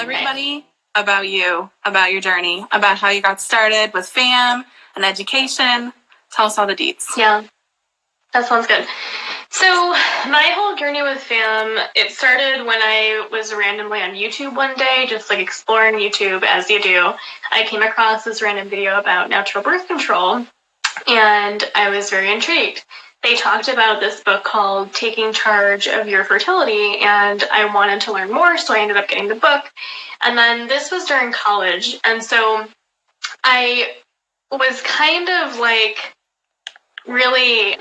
everybody about you, about your journey, about how you got started with FAM and education. Tell us all the deets. Yeah, that sounds good. So my whole journey with FAM, it started when I was randomly on YouTube one day, just like exploring YouTube as you do. I came across this random video about natural birth control, and I was very intrigued. They talked about this book called Taking Charge of Your Fertility, and I wanted to learn more, so I ended up getting the book. And then this was during college, and so I was kind of like really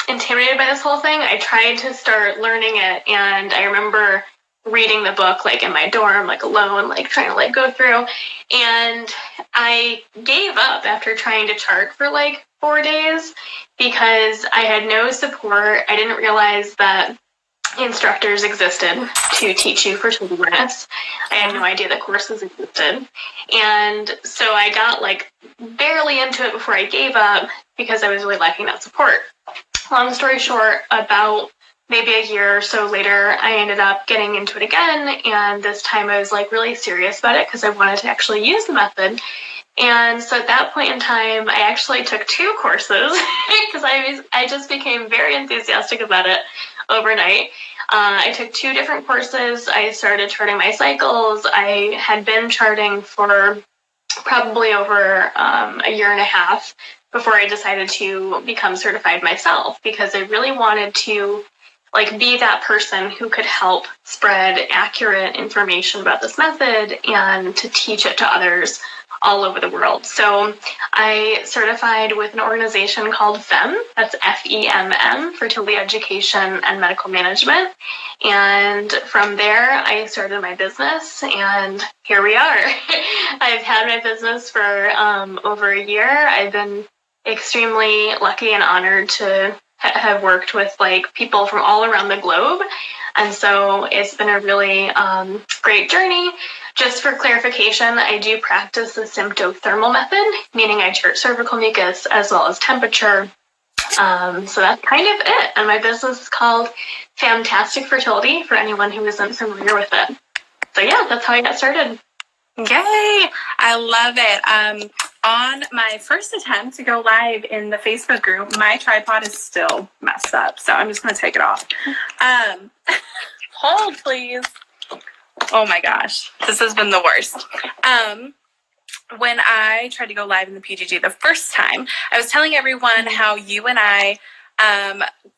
intimidated by this whole thing. I tried to start learning it, and I remember reading the book like in my dorm, like alone, like trying to like go through, and I gave up after trying to chart for like 4 days because I had no support. I didn't realize that instructors existed to teach you fertility awareness. I had no idea that courses existed. And so I got like barely into it before I gave up because I was really lacking that support. Long story short, about maybe a year or so later, I ended up getting into it again. And this time I was like really serious about it because I wanted to actually use the method. And so at that point in time, I actually took 2 courses because I just became very enthusiastic about it overnight. I took 2 different courses. I started charting my cycles. I had been charting for probably over a year and a half before I decided to become certified myself, because I really wanted to like be that person who could help spread accurate information about this method and to teach it to others all over the world. So I certified with an organization called FEM, that's FEMM, Fertility Education and Medical Management. And from there, I started my business, and here we are. I've had my business for over a year. I've been extremely lucky and honored to have worked with like people from all around the globe. And so it's been a really great journey. Just for clarification, I do practice the symptothermal method, meaning I chart cervical mucus as well as temperature. So that's kind of it. And my business is called FAMtastic Fertility for anyone who isn't familiar with it. So yeah, that's how I got started. Yay! I love it. On my first attempt to go live in the Facebook group, my tripod is still messed up, so I'm just going to take it off. Hold, please. Oh my gosh, this has been the worst. When I tried to go live in the PGG the first time, I was telling everyone how you and I,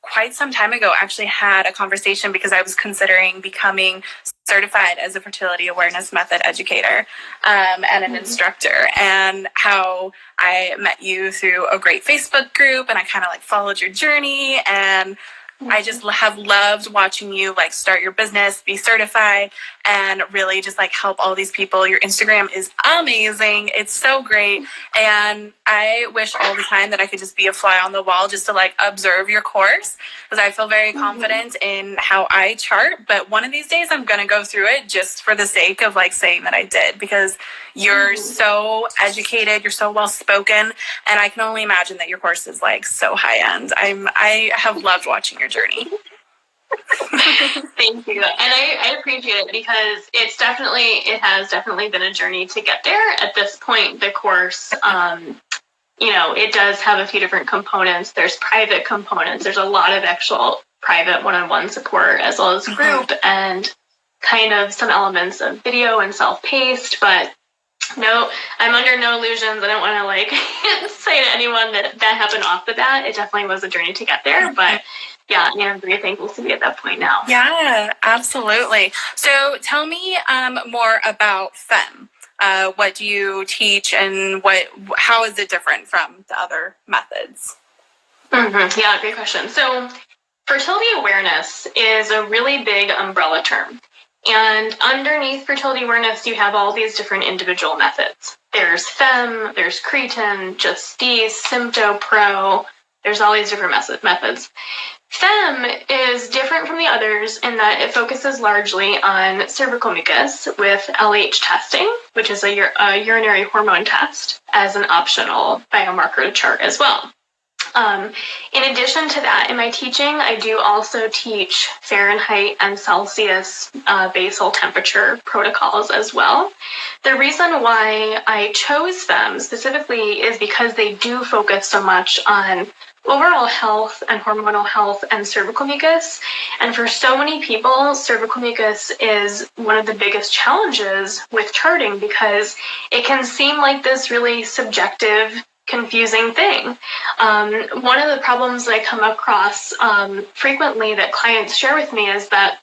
quite some time ago, actually had a conversation because I was considering becoming certified as a fertility awareness method educator and an instructor, and how I met you through a great Facebook group, and I kind of like followed your journey, and I just have loved watching you like start your business, be certified, and really just like help all these people. Your Instagram is amazing. It's so great. And I wish all the time that I could just be a fly on the wall just to like observe your course, because I feel very confident in how I chart. But one of these days I'm going to go through it just for the sake of like saying that I did, because you're so educated, you're so well spoken, and I can only imagine that your course is like so high end. I have loved watching your journey. Thank you. And I appreciate it, because it has definitely been a journey to get there. At this point, the course, it does have a few different components. There's private components. There's a lot of actual private one-on-one support, as well as group, and kind of some elements of video and self-paced, but no, I'm under no illusions. I don't want to like say to anyone that happened off the bat. It definitely was a journey to get there, but yeah, I'm very thankful to be at that point now. Yeah, absolutely. So tell me more about FEM. What do you teach, and how is it different from the other methods? Yeah, great question. So fertility awareness is a really big umbrella term. And underneath fertility awareness, you have all these different individual methods. There's FEM, there's Cretin, Justice, Sympto Pro. There's all these different methods. FEM is different from the others in that it focuses largely on cervical mucus with LH testing, which is a urinary hormone test, as an optional biomarker to chart as well. In addition to that, in my teaching, I do also teach Fahrenheit and Celsius basal temperature protocols as well. The reason why I chose them specifically is because they do focus so much on overall health and hormonal health and cervical mucus. And for so many people, cervical mucus is one of the biggest challenges with charting because it can seem like this really subjective, confusing thing. One of the problems that I come across frequently that clients share with me is that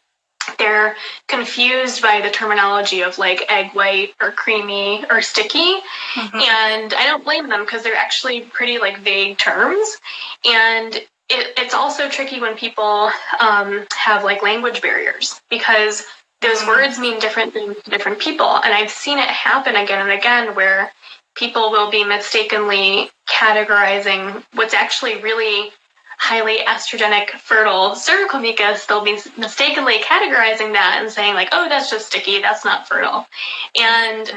they're confused by the terminology of like egg white or creamy or sticky. And I don't blame them because they're actually pretty like vague terms. And it's also tricky when people have like language barriers because those words mean different things to different people. And I've seen it happen again and again where people will be mistakenly categorizing what's actually really highly estrogenic fertile cervical mucus. They'll be mistakenly categorizing that and saying like, oh, that's just sticky, that's not fertile. And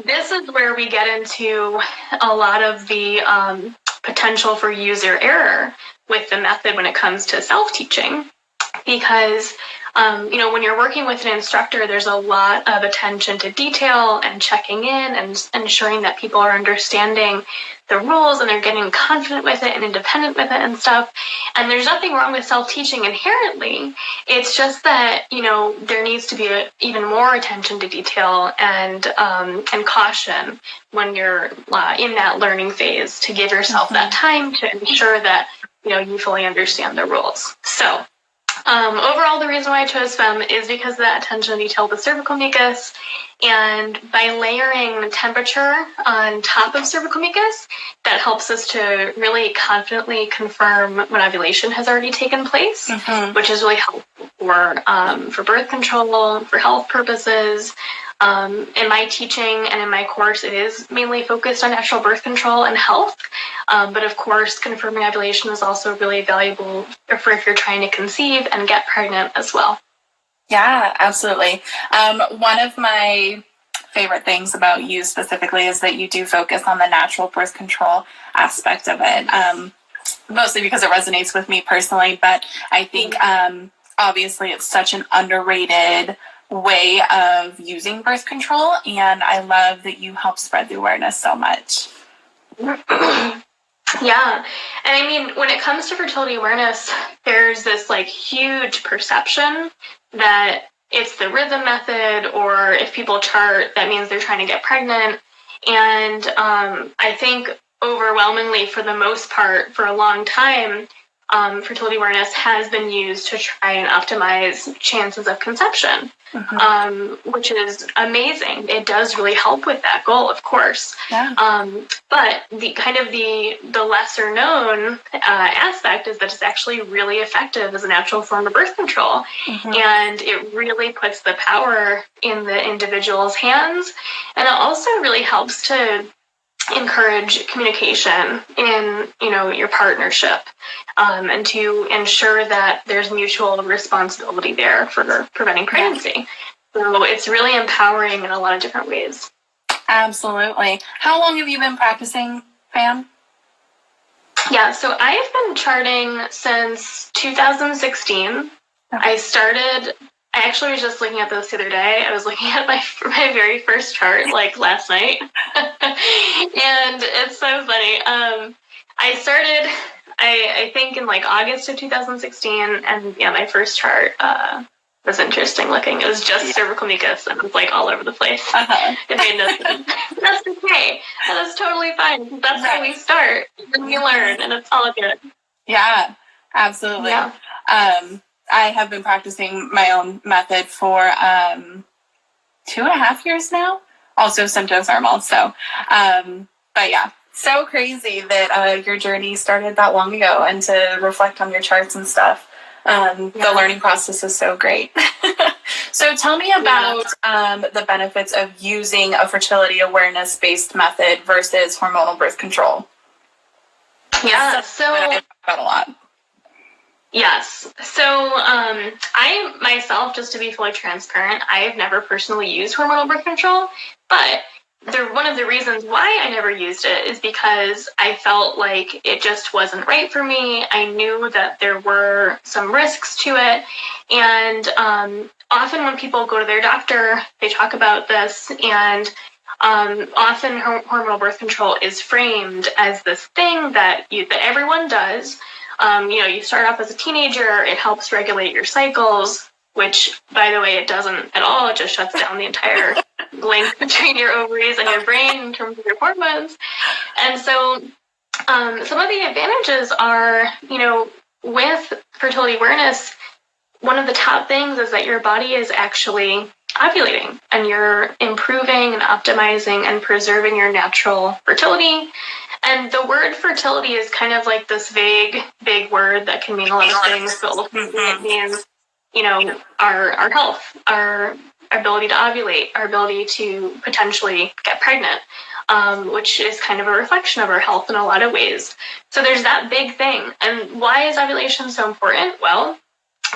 this is where we get into a lot of the potential for user error with the method when it comes to self-teaching. Because when you're working with an instructor, there's a lot of attention to detail and checking in and ensuring that people are understanding the rules and they're getting confident with it and independent with it and stuff. And there's nothing wrong with self-teaching inherently. It's just that, there needs to be even more attention to detail and caution when you're in that learning phase to give yourself that time to ensure that, you fully understand the rules. So overall, the reason why I chose FEM is because of that attention to detail with cervical mucus. And by layering temperature on top of cervical mucus, that helps us to really confidently confirm when ovulation has already taken place, which is really helpful for birth control, for health purposes. In my teaching and in my course, it is mainly focused on natural birth control and health. But of course, confirming ovulation is also really valuable for if you're trying to conceive and get pregnant as well. Yeah, absolutely. One of my favorite things about you specifically is that you do focus on the natural birth control aspect of it, mostly because it resonates with me personally. But I think obviously it's such an underrated way of using birth control, and I love that you help spread the awareness so much. Yeah. And I mean, when it comes to fertility awareness, there's this like huge perception that it's the rhythm method, or if people chart, that means they're trying to get pregnant. And I think overwhelmingly, for the most part, for a long time, fertility awareness has been used to try and optimize chances of conception, which is amazing. It does really help with that goal, of course. Yeah. But the lesser known aspect is that it's actually really effective as a natural form of birth control. And it really puts the power in the individual's hands. And it also really helps to encourage communication in your partnership, and to ensure that there's mutual responsibility there for preventing pregnancy. So it's really empowering in a lot of different ways. Absolutely. How long have you been practicing, Fam? Yeah, so I've been charting since 2016. I actually was just looking at this the other day. I was looking at my very first chart, like last night. And it's so funny. I started, I think in like August of 2016, and yeah, my first chart was interesting looking. It was just cervical mucus, and it was like all over the place. It made no sense. That's okay. That's totally fine. That's how we start. Then we learn, and it's all good. Yeah, absolutely. Yeah. I have been practicing my own method for 2.5 years now. Also symptothermal. So, but yeah, so crazy that your journey started that long ago, and to reflect on your charts and stuff. The learning process is so great. So tell me about the benefits of using a fertility awareness-based method versus hormonal birth control. Yeah, so I talk about a lot. Yes. So I myself, just to be fully transparent, I have never personally used hormonal birth control, but one of the reasons why I never used it is because I felt like it just wasn't right for me. I knew that there were some risks to it. And often when people go to their doctor, they talk about this, and often hormonal birth control is framed as this thing that everyone does. You start off as a teenager, it helps regulate your cycles, which, by the way, it doesn't at all. It just shuts down the entire link between your ovaries and your brain in terms of your hormones. And so some of the advantages are, with fertility awareness, one of the top things is that your body is actually ovulating, and you're improving and optimizing and preserving your natural fertility. And the word fertility is kind of like this vague word that can mean a lot of things, but ultimately it means, our health, our ability to ovulate, our ability to potentially get pregnant, which is kind of a reflection of our health in a lot of ways. So there's that big thing. And why is ovulation so important? Well,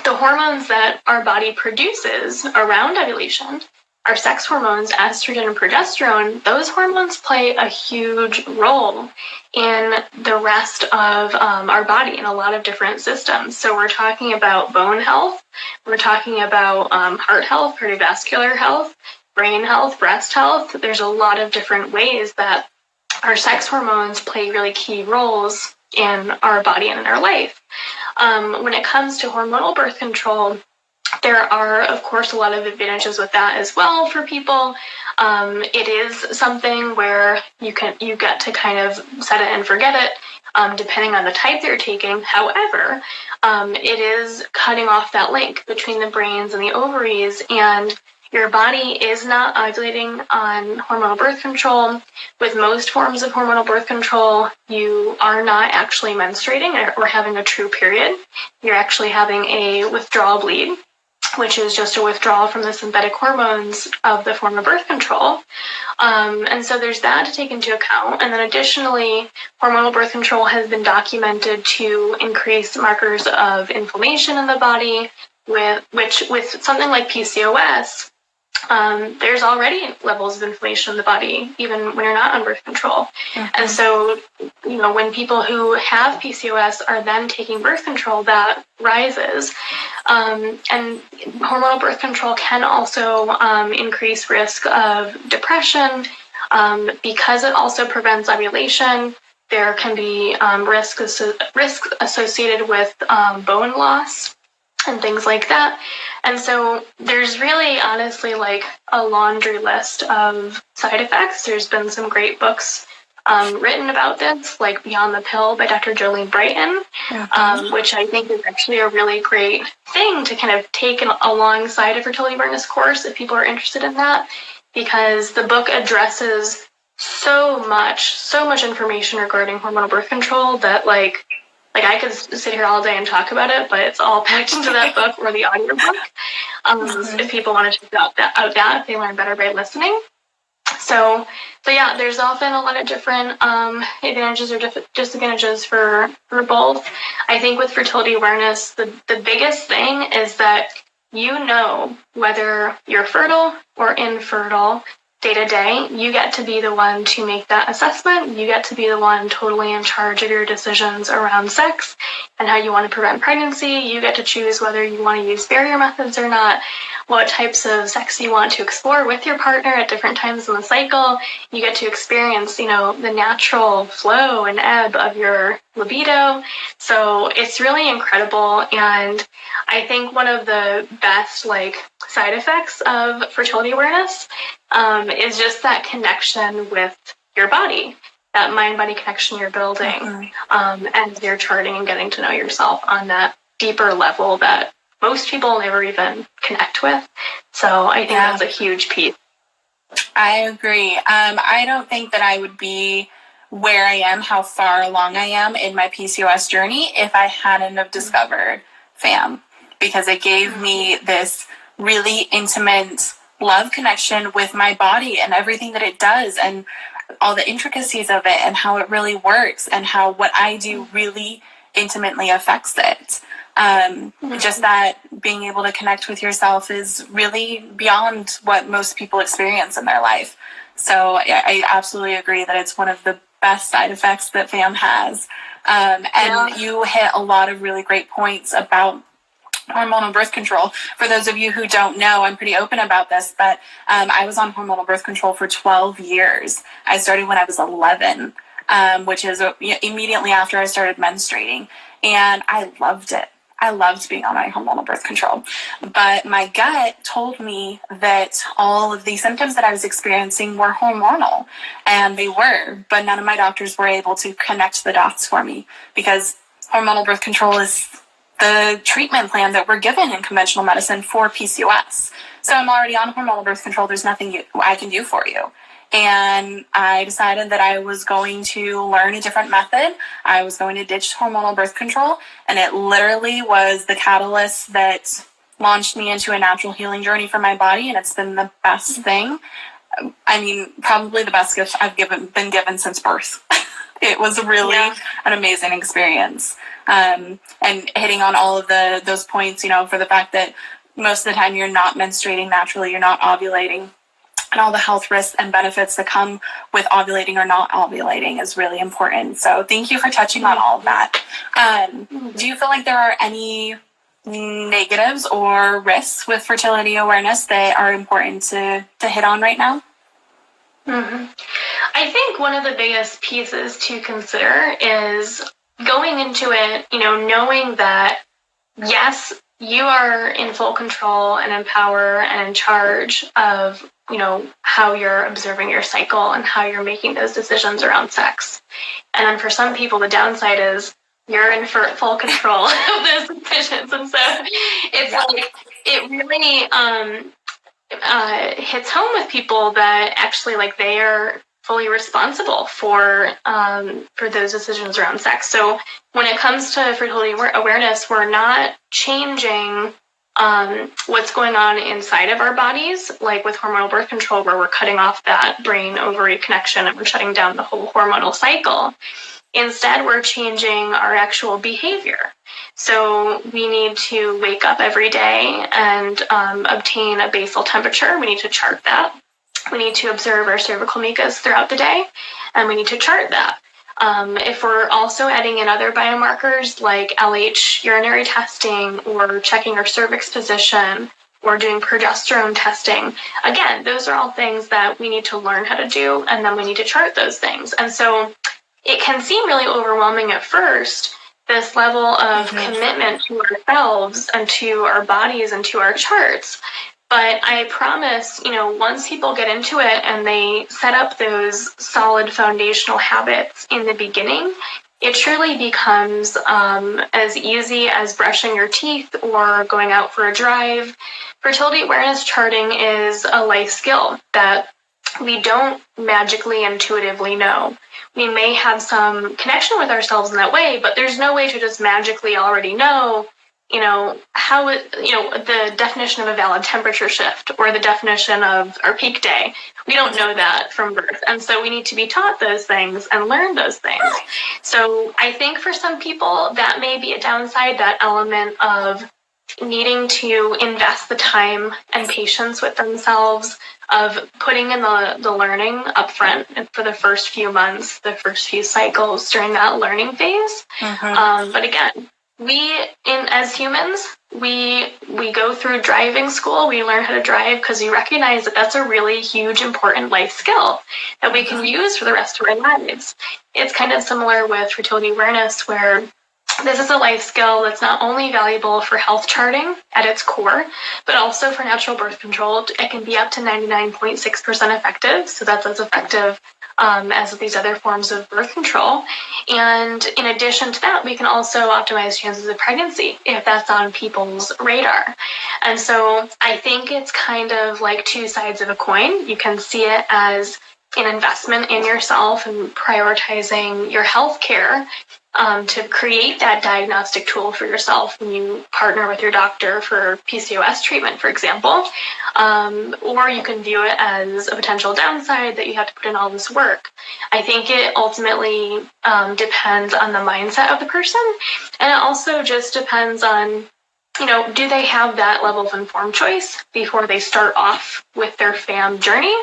the hormones that our body produces around ovulation, our sex hormones, estrogen and progesterone, those hormones play a huge role in the rest of our body in a lot of different systems. So we're talking about bone health, we're talking about heart health, cardiovascular health, brain health, breast health. There's a lot of different ways that our sex hormones play really key roles in our body and in our life. When it comes to hormonal birth control, there are, of course, a lot of advantages with that as well for people. It is something where you get to kind of set it and forget it, depending on the type they're taking. However, it is cutting off that link between the brains and the ovaries, and your body is not ovulating on hormonal birth control. With most forms of hormonal birth control, you are not actually menstruating or having a true period. You're actually having a withdrawal bleed, which is just a withdrawal from the synthetic hormones of the form of birth control. And so there's that to take into account. And then additionally, hormonal birth control has been documented to increase markers of inflammation in the body, with something like PCOS. There's already levels of inflammation in the body, even when you're not on birth control. Mm-hmm. And so, when people who have PCOS are then taking birth control, that rises. And hormonal birth control can also increase risk of depression, because it also prevents ovulation. There can be risk associated with bone loss and things like that. And so there's really, honestly, like a laundry list of side effects. There's been some great books written about this, like Beyond the Pill by Dr. Jolene Brighton, which I think is actually a really great thing to kind of take alongside a fertility awareness course if people are interested in that, because the book addresses so much information regarding hormonal birth control that like I could sit here all day and talk about it, but it's all packed into that book or the audiobook. If people want to check out that, if they learn better by listening. So yeah, there's often a lot of different advantages or disadvantages for both. I think with fertility awareness, the biggest thing is that whether you're fertile or infertile, day to day, you get to be the one to make that assessment. You get to be the one totally in charge of your decisions around sex and how you want to prevent pregnancy. You get to choose whether you want to use barrier methods or not, what types of sex you want to explore with your partner at different times in the cycle. You get to experience, the natural flow and ebb of your libido. So it's really incredible. And I think one of the best side effects of fertility awareness is just that connection with your body, that mind-body connection you're building, and you're charting and getting to know yourself on that deeper level that most people never even connect with. So I think that's a huge piece. I agree. I don't think that I would be where I am, how far along I am in my PCOS journey if I hadn't have discovered FAM, because it gave me this really intimate love connection with my body and everything that it does and all the intricacies of it and how it really works and how what I do really intimately affects it. Just that being able to connect with yourself is really beyond what most people experience in their life. So I absolutely agree that it's one of the best side effects that FAM has. And you hit a lot of really great points about hormonal birth control. For those of you who don't know, I'm pretty open about this, but I was on hormonal birth control for 12 years. I started when I was 11, which is immediately after I started menstruating. And I loved it. I loved being on my hormonal birth control. But my gut told me that all of the symptoms that I was experiencing were hormonal. And they were, but none of my doctors were able to connect the dots for me, because hormonal birth control is the treatment plan that we're given in conventional medicine for PCOS. So I'm already on hormonal birth control. There's nothing I can do for you. And I decided that I was going to learn a different method. I was going to ditch hormonal birth control. And it literally was the catalyst that launched me into a natural healing journey for my body. And it's been the best thing. I mean, probably the best gift I've been given since birth. It was really an amazing experience. And hitting on all of those points, for the fact that most of the time you're not menstruating naturally, you're not ovulating, and all the health risks and benefits that come with ovulating or not ovulating is really important. So thank you for touching on all of that. Do you feel like there are any negatives or risks with fertility awareness that are important to hit on right now? Mm-hmm. I think one of the biggest pieces to consider is going into it, knowing that, yes, you are in full control and in power and in charge of, how you're observing your cycle and how you're making those decisions around sex. And then for some people, the downside is you're in full control of those decisions. And so it's like, it really hits home with people that actually they are fully responsible for those decisions around sex. So when it comes to fertility awareness, we're not changing what's going on inside of our bodies, like with hormonal birth control, where we're cutting off that brain ovary connection and we're shutting down the whole hormonal cycle. Instead, we're changing our actual behavior. So we need to wake up every day and obtain a basal temperature. We need to chart that. We need to observe our cervical mucus throughout the day, and we need to chart that. If we're also adding in other biomarkers like LH urinary testing or checking our cervix position or doing progesterone testing, again, those are all things that we need to learn how to do, and then we need to chart those things. And so it can seem really overwhelming at first, this level of commitment to ourselves and to our bodies and to our charts. But I promise, once people get into it and they set up those solid foundational habits in the beginning, it truly becomes as easy as brushing your teeth or going out for a drive. Fertility awareness charting is a life skill that we don't magically intuitively know. We may have some connection with ourselves in that way, but there's no way to just magically already know, how the definition of a valid temperature shift or the definition of our peak day. We don't know that from birth. And so we need to be taught those things and learn those things. So I think for some people that may be a downside, that element of needing to invest the time and patience with themselves, of putting in the learning up front for the first few months, the first few cycles during that learning phase. But again, as humans, we go through driving school. We learn how to drive because we recognize that that's a really huge, important life skill that we can use for the rest of our lives. It's kind of similar with fertility awareness, where this is a life skill that's not only valuable for health charting at its core, but also for natural birth control. It can be up to 99.6% effective, so that's as effective as these other forms of birth control. And in addition to that, we can also optimize chances of pregnancy if that's on people's radar. And so I think it's kind of like two sides of a coin. You can see it as an investment in yourself and prioritizing your health care, to create that diagnostic tool for yourself when you partner with your doctor for PCOS treatment, for example. Or you can view it as a potential downside that you have to put in all this work. I think it ultimately depends on the mindset of the person. And it also just depends on do they have that level of informed choice before they start off with their FAM journey?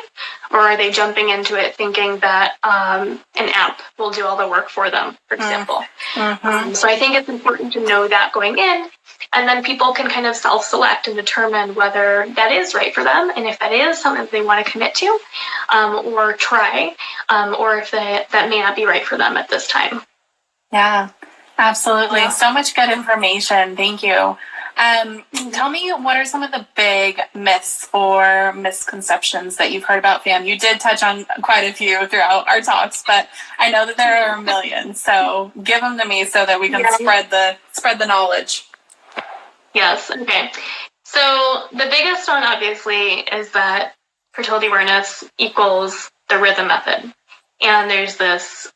Or are they jumping into it thinking that an app will do all the work for them, for example? So I think it's important to know that going in, and then people can kind of self-select and determine whether that is right for them, and if that is something they want to commit to or try, or if that may not be right for them at this time. Yeah, absolutely. Yeah. So much good information. Thank you. Tell me, what are some of the big myths or misconceptions that you've heard about FAM? You did touch on quite a few throughout our talks, but I know that there are a million. So give them to me so that we can spread the knowledge. Yes. Okay. So the biggest one, obviously, is that fertility awareness equals the rhythm method. And there's this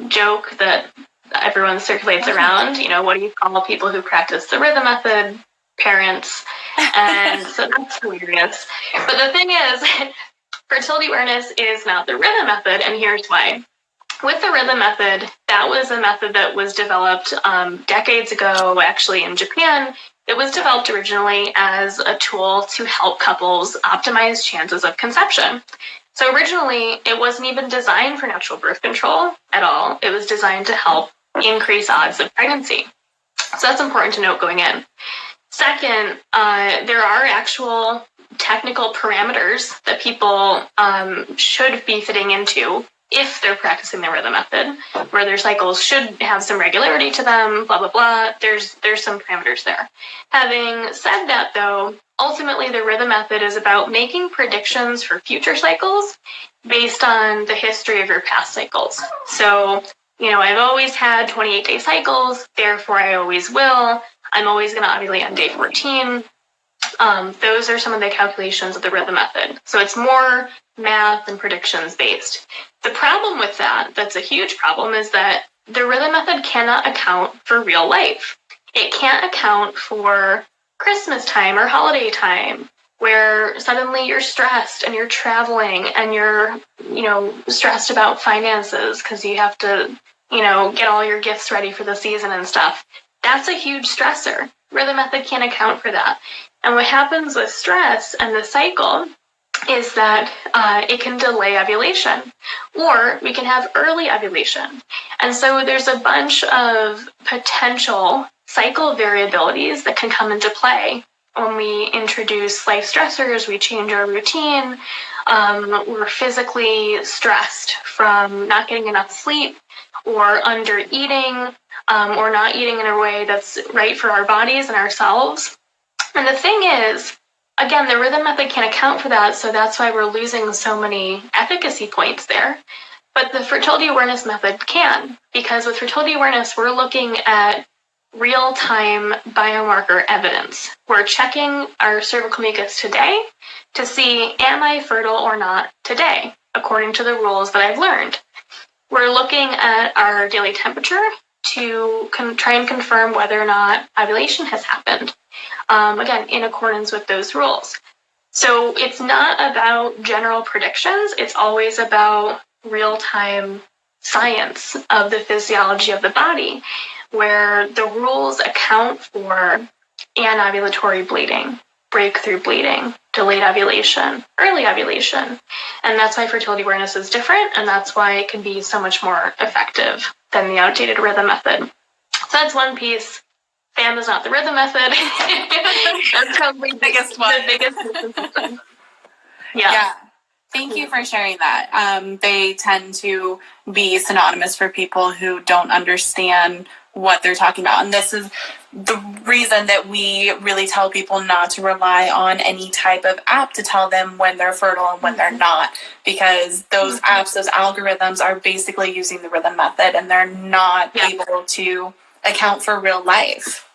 joke that everyone circulates around, what do you call people who practice the rhythm method? Parents. And so that's hilarious. But the thing is, fertility awareness is not the rhythm method, and here's why. With the rhythm method, that was a method that was developed decades ago, actually in Japan. It was developed originally as a tool to help couples optimize chances of conception. So originally, it wasn't even designed for natural birth control at all. It was designed to help increase odds of pregnancy. So that's important to note going in. Second, there are actual technical parameters that people should be fitting into if they're practicing the rhythm method, where their cycles should have some regularity to them, blah, blah, blah. There's some parameters there. Having said that, though, ultimately the rhythm method is about making predictions for future cycles based on the history of your past cycles. So, I've always had 28-day cycles, therefore I always will. I'm always going to ovulate on day 14. Those are some of the calculations of the rhythm method. So it's more math and predictions based. The problem with that's a huge problem, is that the rhythm method cannot account for real life. It can't account for Christmas time or holiday time, where suddenly you're stressed and you're traveling and you're, stressed about finances because you have to, get all your gifts ready for the season and stuff. That's a huge stressor. Rhythm method can't account for that. And what happens with stress and the cycle is that it can delay ovulation, or we can have early ovulation. And so there's a bunch of potential cycle variabilities that can come into play when we introduce life stressors, we change our routine, we're physically stressed from not getting enough sleep or under eating, or not eating in a way that's right for our bodies and ourselves. And the thing is, again, the rhythm method can't account for that, so that's why we're losing so many efficacy points there. But the fertility awareness method can, because with fertility awareness, we're looking at real-time biomarker evidence. We're checking our cervical mucus today to see, am I fertile or not today, according to the rules that I've learned. We're looking at our daily temperature to try and confirm whether or not ovulation has happened. Again, in accordance with those rules. So it's not about general predictions. It's always about real-time science of the physiology of the body, where the rules account for anovulatory bleeding, breakthrough bleeding, delayed ovulation, early ovulation. And that's why fertility awareness is different, and that's why it can be so much more effective than the outdated rhythm method. So that's one piece. FAM is not the rhythm method. That's probably the biggest one. Yeah. Thank you for sharing that. They tend to be synonymous for people who don't understand what they're talking about. And this is the reason that we really tell people not to rely on any type of app to tell them when they're fertile and when they're not. Because those apps, those algorithms are basically using the rhythm method, and they're not able to account for real life.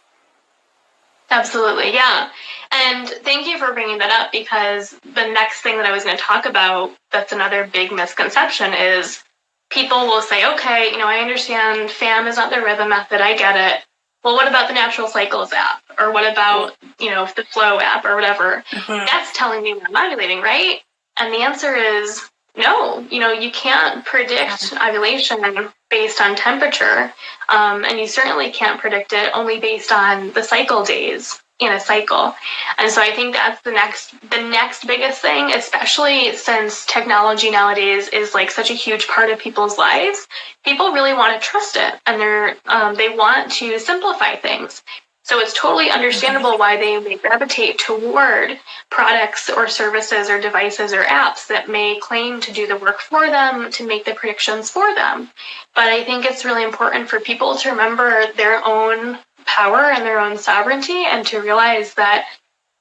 Absolutely, yeah. And thank you for bringing that up, because the next thing that I was going to talk about that's another big misconception is people will say, okay, I understand FAM is not the rhythm method, I get it. Well, what about the Natural Cycles app? Or what about, the Flow app or whatever? That's telling me when I'm ovulating, right? And the answer is no. You can't predict ovulation based on temperature, and you certainly can't predict it only based on the cycle days. in a cycle. And so I think that's the next biggest thing, especially since technology nowadays is like such a huge part of people's lives. People really want to trust it, and they want to simplify things. So it's totally understandable why they may gravitate toward products or services or devices or apps that may claim to do the work for them, to make the predictions for them. But I think it's really important for people to remember their own power and their own sovereignty, and to realize that,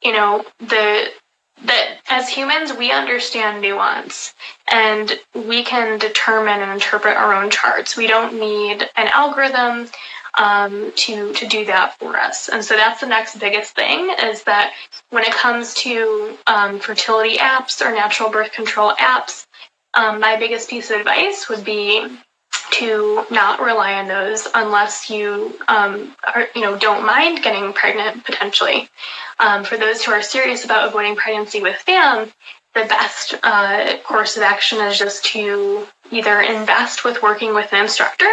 that as humans, we understand nuance, and we can determine and interpret our own charts. We don't need an algorithm to do that for us. And so that's the next biggest thing, is that when it comes to fertility apps or natural birth control apps, my biggest piece of advice would be to not rely on those unless you don't mind getting pregnant potentially. For those who are serious about avoiding pregnancy with FAM, the best course of action is just to either invest with working with an instructor,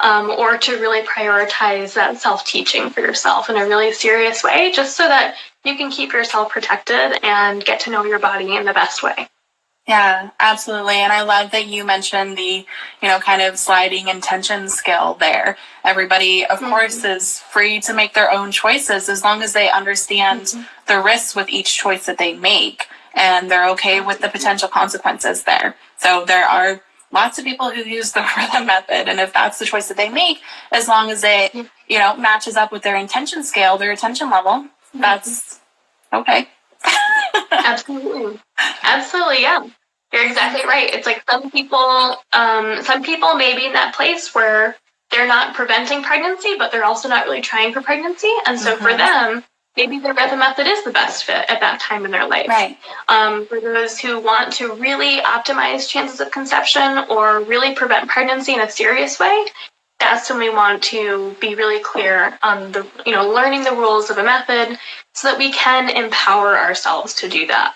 or to really prioritize that self-teaching for yourself in a really serious way, just so that you can keep yourself protected and get to know your body in the best way. Yeah, absolutely. And I love that you mentioned the, kind of sliding intention scale there. Everybody, of course, is free to make their own choices as long as they understand the risks with each choice that they make, and they're okay with the potential consequences there. So there are lots of people who use the rhythm method, and if that's the choice that they make, as long as it, matches up with their intention scale, their attention level, that's okay. Absolutely. Absolutely, yeah. You're exactly right. It's like some people may be in that place where they're not preventing pregnancy, but they're also not really trying for pregnancy. And so for them, maybe the rhythm method is the best fit at that time in their life. Right. For those who want to really optimize chances of conception or really prevent pregnancy in a serious way, that's when we want to be really clear on the, learning the rules of a method so that we can empower ourselves to do that.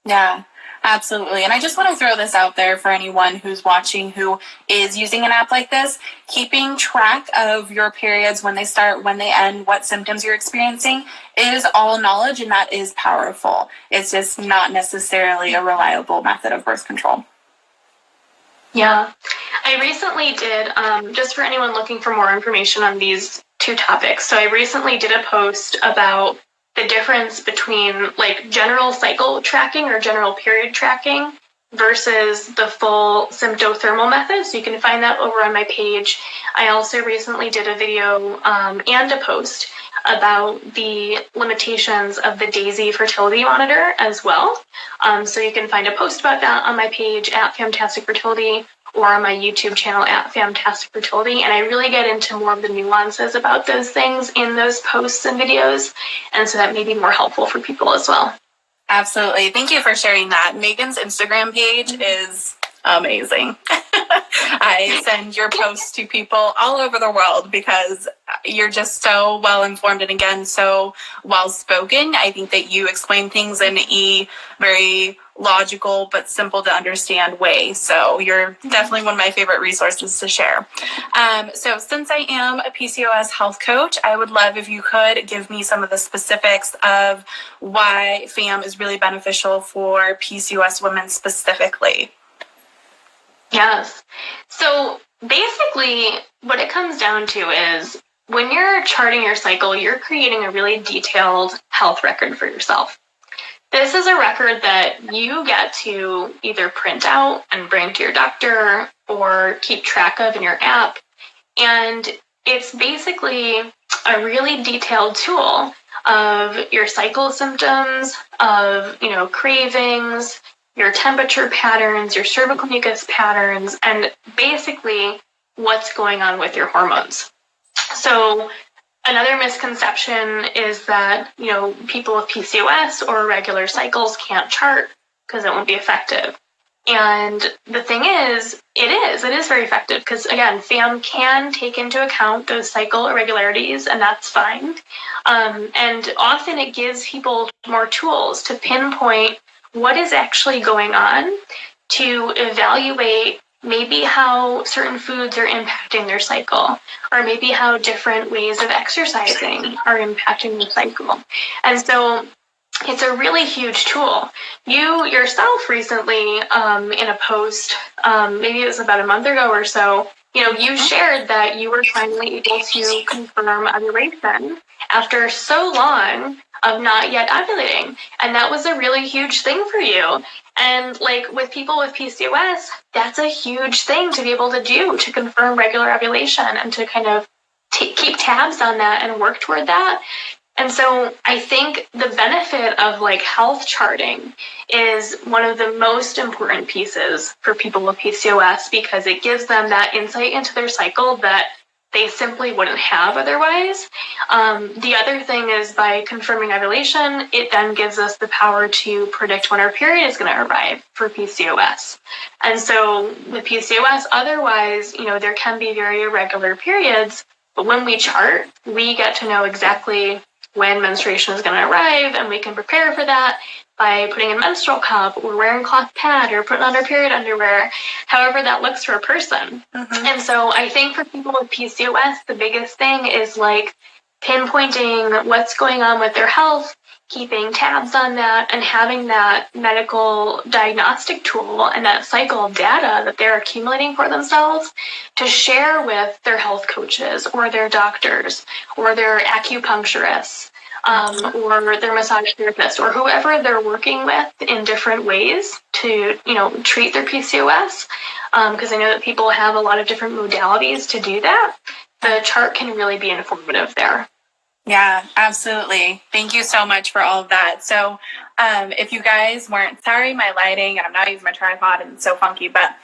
Yeah, absolutely. And I just want to throw this out there for anyone who's watching who is using an app like this. Keeping track of your periods, when they start, when they end, what symptoms you're experiencing, is all knowledge, and that is powerful. It's just not necessarily a reliable method of birth control. Yeah. I recently did, just for anyone looking for more information on these two topics, so I recently did a post about the difference between like general cycle tracking or general period tracking versus the full symptothermal method. So you can find that over on my page. I also recently did a video and a post about the limitations of the DAISY fertility monitor as well. So you can find a post about that on my page at FAMtastic Fertility, or on my YouTube channel at FAMtastic Fertility. And I really get into more of the nuances about those things in those posts and videos. And so that may be more helpful for people as well. Absolutely. Thank you for sharing that. Megan's Instagram page is amazing. I send your posts to people all over the world because you're just so well informed, and again, so well spoken. I think that you explain things in a very logical but simple to understand way. So you're definitely one of my favorite resources to share. So since I am a PCOS health coach, I would love if you could give me some of the specifics of why FAM is really beneficial for PCOS women specifically. Yes. So basically, what it comes down to is when you're charting your cycle, you're creating a really detailed health record for yourself. This is a record that you get to either print out and bring to your doctor or keep track of in your app. And it's basically a really detailed tool of your cycle symptoms, of, cravings, your temperature patterns, your cervical mucus patterns, and basically what's going on with your hormones. So another misconception is that, people with PCOS or irregular cycles can't chart because it won't be effective. And the thing is, it is very effective because, again, FAM can take into account those cycle irregularities, and that's fine. And often it gives people more tools to pinpoint what is actually going on, to evaluate maybe how certain foods are impacting their cycle, or maybe how different ways of exercising are impacting the cycle. And so it's a really huge tool. You yourself recently, in a post, maybe it was about a month ago or so, you shared that you were finally able to confirm ovulation after so long of not yet ovulating. And that was a really huge thing for you. And like with people with PCOS, that's a huge thing to be able to do, to confirm regular ovulation and to kind of keep tabs on that and work toward that. And so I think the benefit of like health charting is one of the most important pieces for people with PCOS, because it gives them that insight into their cycle that they simply wouldn't have otherwise. The other thing is, by confirming ovulation, it then gives us the power to predict when our period is going to arrive for PCOS. And so with PCOS, otherwise, there can be very irregular periods, but when we chart, we get to know exactly when menstruation is going to arrive, and we can prepare for that by putting in a menstrual cup or wearing cloth pad or putting on our period underwear, however that looks for a person. And so I think for people with PCOS, the biggest thing is like pinpointing what's going on with their health, keeping tabs on that, and having that medical diagnostic tool and that cycle of data that they're accumulating for themselves to share with their health coaches or their doctors or their acupuncturists, or their massage therapist, or whoever they're working with in different ways to, treat their PCOS. Because I know that people have a lot of different modalities to do that. The chart can really be informative there. Yeah, absolutely. Thank you so much for all of that. So if you guys weren't, sorry, my lighting, and I'm not using my tripod and it's so funky, but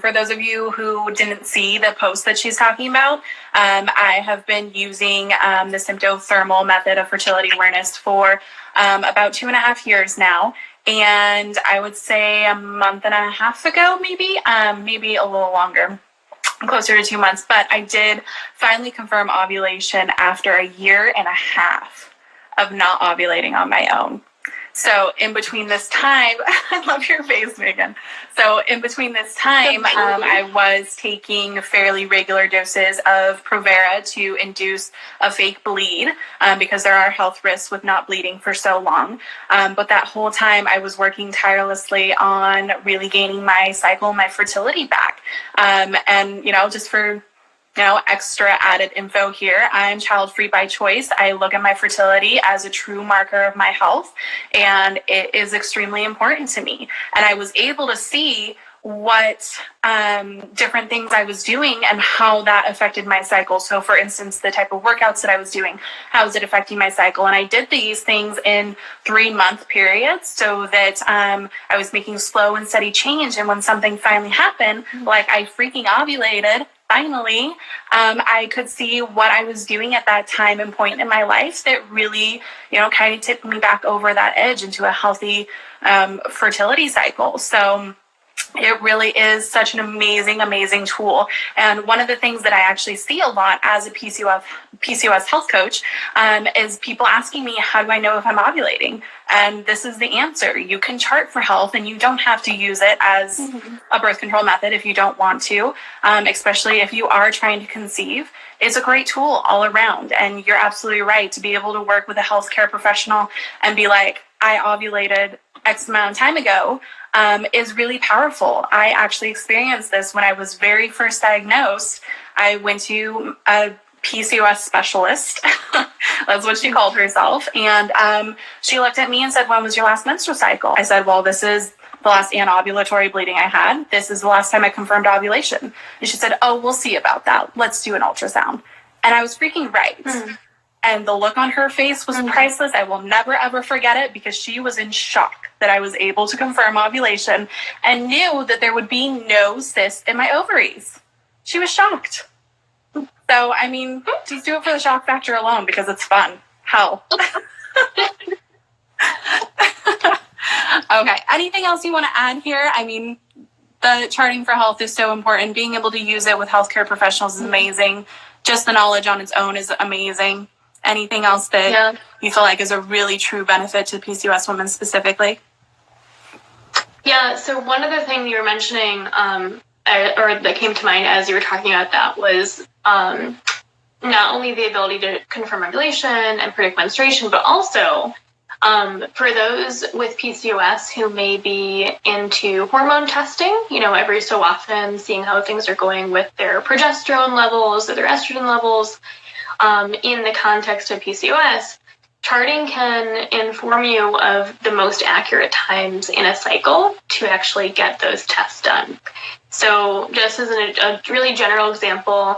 for those of you who didn't see the post that she's talking about, I have been using the symptothermal method of fertility awareness for about 2.5 years now. And I would say a month and a half ago, maybe a little longer, closer to 2 months, but I did finally confirm ovulation after 1.5 years of not ovulating on my own. So in between this time, I love your face, Megan. So in between this time, I was taking fairly regular doses of Provera to induce a fake bleed, because there are health risks with not bleeding for so long. But that whole time I was working tirelessly on really gaining my cycle, my fertility back. And, just for extra added info here, I'm child-free by choice. I look at my fertility as a true marker of my health, and it is extremely important to me. And I was able to see what different things I was doing and how that affected my cycle. So for instance, the type of workouts that I was doing, how was it affecting my cycle? And I did these things in 3-month periods so that I was making slow and steady change. And when something finally happened, like I freaking ovulated, finally, I could see what I was doing at that time and point in my life that really, kind of tipped me back over that edge into a healthy fertility cycle. So it really is such an amazing, amazing tool. And one of the things that I actually see a lot as a PCOS health coach is people asking me, how do I know if I'm ovulating? And this is the answer. You can chart for health, and you don't have to use it as a birth control method if you don't want to, especially if you are trying to conceive. It's a great tool all around. And you're absolutely right to be able to work with a healthcare professional and be like, I ovulated X amount of time ago, is really powerful. I actually experienced this when I was very first diagnosed. I went to a PCOS specialist. That's what she called herself. And she looked at me and said, when was your last menstrual cycle? I said, well, this is the last anovulatory bleeding I had. This is the last time I confirmed ovulation. And she said, oh, we'll see about that. Let's do an ultrasound. And I was freaking right. And the look on her face was priceless. I will never, ever forget it, because she was in shock that I was able to confirm ovulation and knew that there would be no cysts in my ovaries. She was shocked. So, I mean, just do it for the shock factor alone, because it's fun. Hell. Okay. Anything else you want to add here? I mean, the charting for health is so important. Being able to use it with healthcare professionals is amazing. Just the knowledge on its own is amazing. Anything else that you feel like is a really true benefit to PCOS women specifically? Yeah, so one other thing you were mentioning or that came to mind as you were talking about that was not only the ability to confirm ovulation and predict menstruation, but also for those with PCOS who may be into hormone testing, every so often seeing how things are going with their progesterone levels or their estrogen levels in the context of PCOS, charting can inform you of the most accurate times in a cycle to actually get those tests done. So just as a really general example,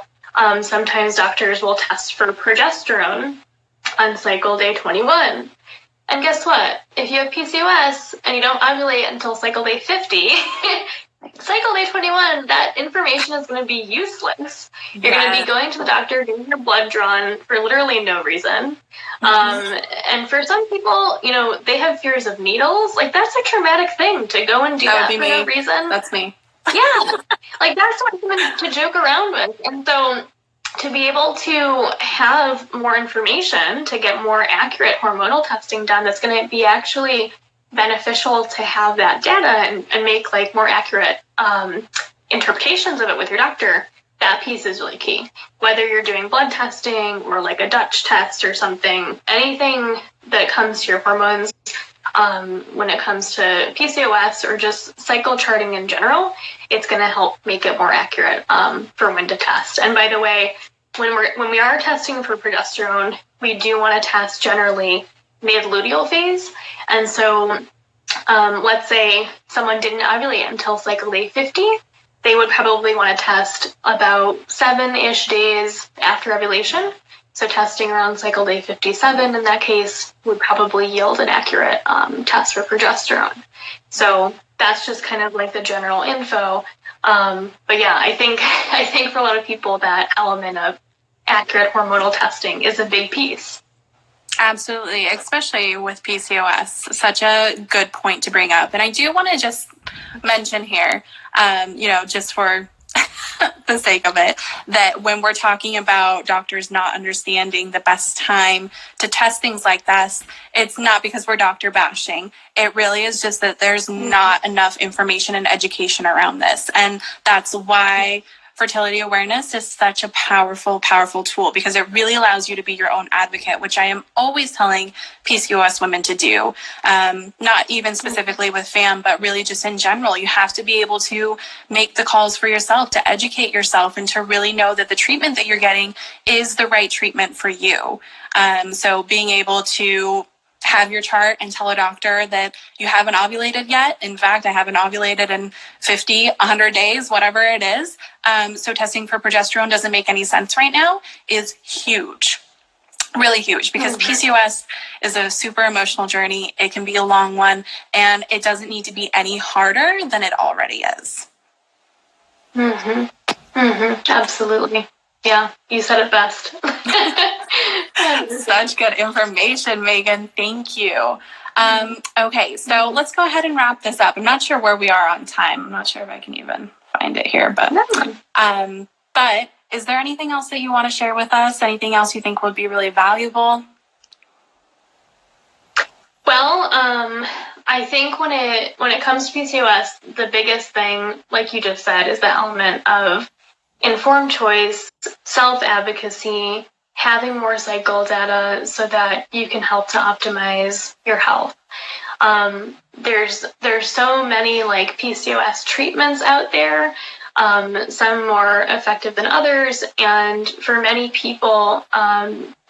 sometimes doctors will test for progesterone on cycle day 21. And guess what? If you have PCOS and you don't ovulate until cycle day 50, cycle day 21, that information is going to be useless. You're going to be going to the doctor, getting your blood drawn for literally no reason. And for some people, they have fears of needles. Like, that's a traumatic thing to go and do that for no reason. That's me. Yeah. Like, that's something to joke around with. And so to be able to have more information, to get more accurate hormonal testing done, that's going to be actually beneficial to have that data and make like more accurate interpretations of it with your doctor. That piece is really key. Whether you're doing blood testing or like a Dutch test or something, anything that comes to your hormones, when it comes to PCOS or just cycle charting in general, it's going to help make it more accurate for when to test. And by the way, when we are testing for progesterone, we do want to test generally mid-luteal phase. And so let's say someone didn't ovulate until cycle day 50, they would probably want to test about 7-ish days after ovulation. So testing around cycle day 57 in that case would probably yield an accurate test for progesterone. So that's just kind of like the general info. But yeah, I think for a lot of people that element of accurate hormonal testing is a big piece. Absolutely, especially with PCOS. Such a good point to bring up. And I do want to just mention here, just for the sake of it, that when we're talking about doctors not understanding the best time to test things like this, it's not because we're doctor bashing. It really is just that there's not enough information and education around this. And that's why fertility awareness is such a powerful, powerful tool, because it really allows you to be your own advocate, which I am always telling PCOS women to do. Not even specifically with FAM, but really just in general. You have to be able to make the calls for yourself, to educate yourself, and to really know that the treatment that you're getting is the right treatment for you. So being able to have your chart and tell a doctor that you haven't ovulated yet. In fact, I haven't ovulated in 50, 100 days, whatever it is. So testing for progesterone doesn't make any sense right now is huge. Really huge, because PCOS is a super emotional journey. It can be a long one, and it doesn't need to be any harder than it already is. Absolutely. Yeah, you said it best. Such good information, Megan. Thank you. Okay, so let's go ahead and wrap this up. I'm not sure where we are on time. I'm not sure if I can even find it here, but is there anything else that you want to share with us? Anything else you think would be really valuable? Well, I think when it comes to PCOS, the biggest thing, like you just said, is the element of informed choice, self-advocacy, having more cycle data so that you can help to optimize your health. There's so many like PCOS treatments out there, some more effective than others, and for many people,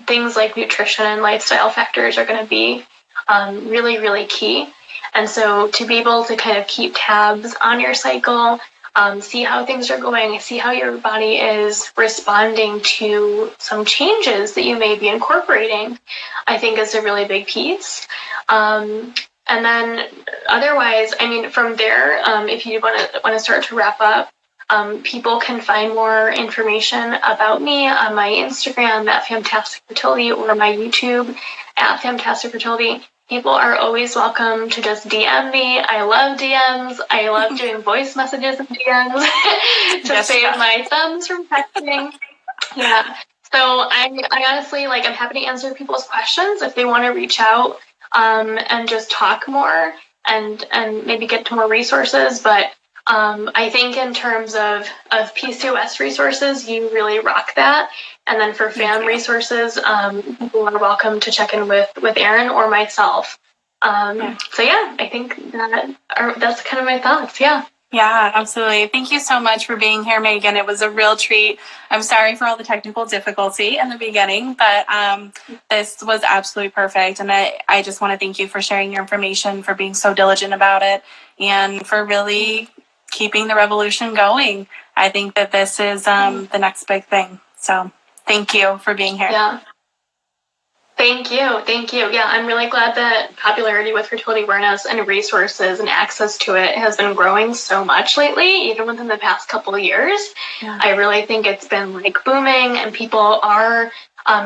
things like nutrition and lifestyle factors are going to be really, really key. And so to be able to kind of keep tabs on your cycle, see how things are going, see how your body is responding to some changes that you may be incorporating, I think is a really big piece. And then otherwise, I mean, from there, if you want to start to wrap up, people can find more information about me on my Instagram at FAMtastic Fertility or my YouTube at FAMtastic Fertility. People are always welcome to just DM me. I love DMs. I love doing voice messages in DMs to save my thumbs from texting. Yeah. So I honestly, I'm happy to answer people's questions if they want to reach out and just talk more and maybe get to more resources. But I think in terms of PCOS resources, you really rock that. And then for FAM resources, people are welcome to check in with Erin or myself. So yeah, I think that's kind of my thoughts. Yeah. Yeah, absolutely. Thank you so much for being here, Megan. It was a real treat. I'm sorry for all the technical difficulty in the beginning, but this was absolutely perfect. And I just want to thank you for sharing your information, for being so diligent about it, and for really keeping the revolution going. I think that this is the next big thing. So thank you for being here. Yeah. Thank you. Thank you. Yeah, I'm really glad that popularity with fertility awareness and resources and access to it has been growing so much lately, even within the past couple of years. Yeah. I really think it's been like booming, and people are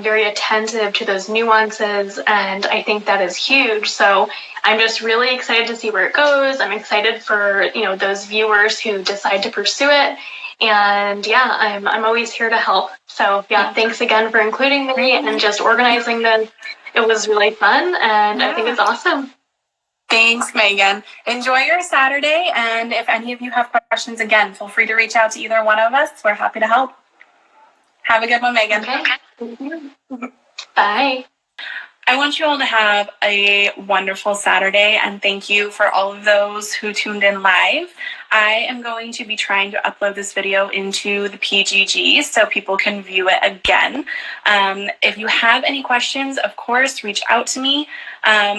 very attentive to those nuances, and I think that is huge. So I'm just really excited to see where it goes. I'm excited for, you know, those viewers who decide to pursue it. And yeah, I'm always here to help. So yeah, thanks again for including me and just organizing this. It was really fun, and I think it's awesome. Thanks, Megan. Enjoy your Saturday, and if any of you have questions, again, feel free to reach out to either one of us. We're happy to help. Have a good one, Megan. Okay. Bye. I want you all to have a wonderful Saturday, and thank you for all of those who tuned in live. I am going to be trying to upload this video into the PGG so people can view it again. If you have any questions, of course, reach out to me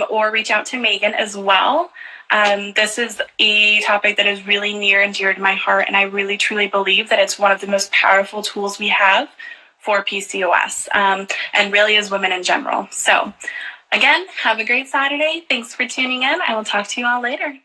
or reach out to Megan as well. This is a topic that is really near and dear to my heart, and I really, truly believe that it's one of the most powerful tools we have for PCOS, and really as women in general. So again, have a great Saturday. Thanks for tuning in. I will talk to you all later.